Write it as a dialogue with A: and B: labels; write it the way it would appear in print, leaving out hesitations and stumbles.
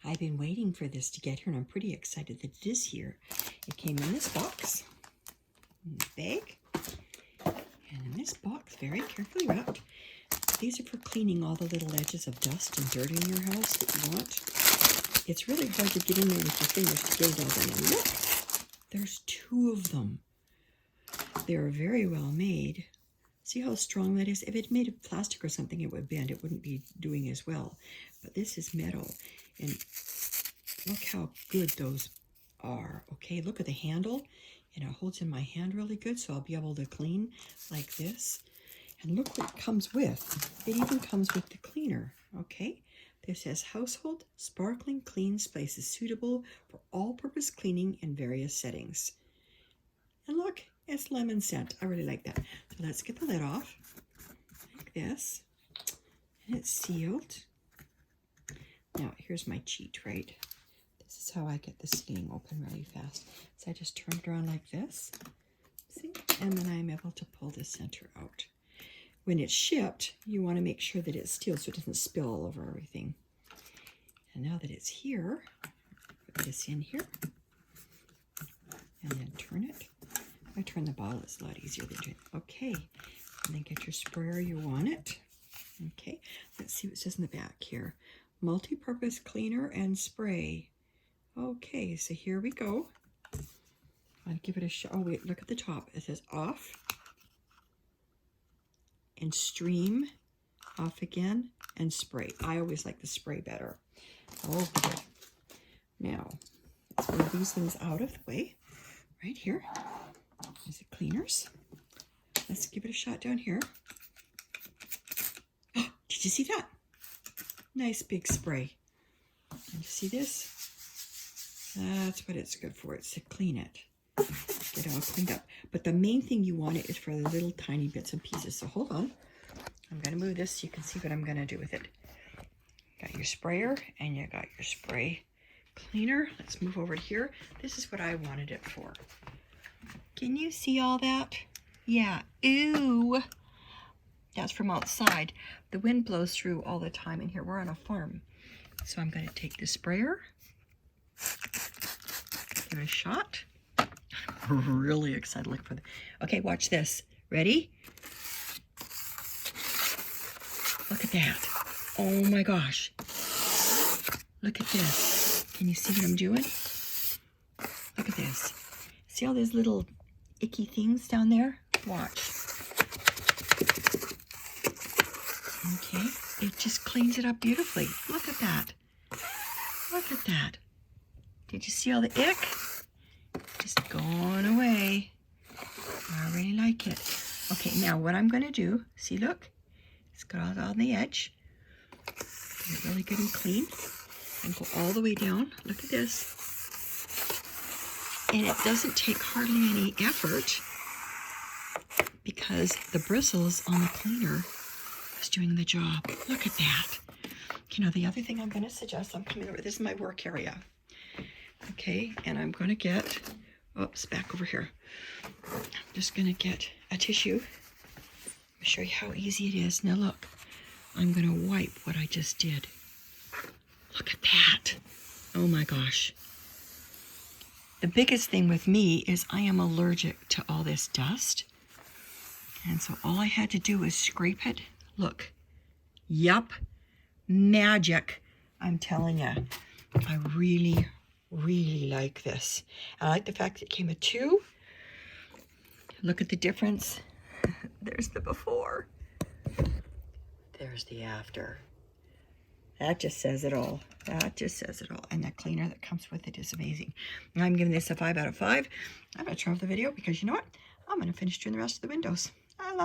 A: I've been waiting for this to get here, and I'm pretty excited that it is here. It came in this box, in the bag, and in this box, very carefully wrapped. These are for cleaning all the little edges of dust and dirt in your house that you want. It's really hard to get in there with your fingers to get it all done. And look, there's 2 of them. They're very well made. See how strong that is? If it made of plastic or something, it would bend. It wouldn't be doing as well. But this is metal. And look how good those are. Okay, look at the handle. And it holds in my hand really good, so I'll be able to clean like this. And look what it comes with. It even comes with the cleaner. Okay, this says household sparkling clean spaces suitable for all-purpose cleaning in various settings. And look, it's lemon scent. I really like that. So let's get the lid off like this. And it's sealed. Now, here's my cheat, right? This is how I get the sleeve open really fast. So I just turn it around like this. See? And then I'm able to pull the center out. When it's shipped, you want to make sure that it's sealed so it doesn't spill all over everything. And now that it's here, put this in here. And then turn it. If I turn the bottle, it's a lot easier than doing it. Okay. And then get your sprayer, you want it. Okay. Let's see what it says in the back here. Multi-purpose cleaner and spray. Okay, so here we go. I'll give it a shot. Oh, wait, look at the top. It says off. And stream, off again, and spray. I always like the spray better. Okay. Now, let's move these things out of the way. Right here is the cleaners. Let's give it a shot down here. Oh, did you see that? Nice big spray. And you see this? That's what it's good for. It's to clean it. Get it all cleaned up. But the main thing you want it is for the little tiny bits and pieces. So hold on. I'm going to move this so you can see what I'm going to do with it. Got your sprayer and you got your spray cleaner. Let's move over here. This is what I wanted it for. Can you see all that? Yeah. Ooh. That's from outside. The wind blows through all the time in here. We're on a farm. So I'm going to take the sprayer. Give it a shot. I'm really excited to look for the... Okay, watch this. Ready? Look at that. Oh my gosh. Look at this. Can you see what I'm doing? Look at this. See all those little icky things down there? Watch. Okay, it just cleans it up beautifully. Look at that. Look at that. Did you see all the ick? Just going away. I really like it. Okay, now what I'm going to do, see, look, it's got all on the edge. Get it really good and clean. And go all the way down. Look at this. And it doesn't take hardly any effort because the bristles on the cleaner is doing the job. Look at that. You know, the other thing I'm going to suggest, I'm coming over, this is my work area. Okay, and I'm going to get, oops, back over here. I'm just going to get a tissue. Let me show you how easy it is. Now look, I'm going to wipe what I just did. Look at that. Oh my gosh. The biggest thing with me is I am allergic to all this dust. And so all I had to do was scrape it. Look. Yup. Magic. I'm telling you. I really, really like this. I like the fact that it came with 2. Look at the difference. There's the before. There's the after. That just says it all. That just says it all. And that cleaner that comes with it is amazing. I'm giving this a 5 out of 5. I'm going to turn off the video because you know what? I'm going to finish doing the rest of the windows. I love it.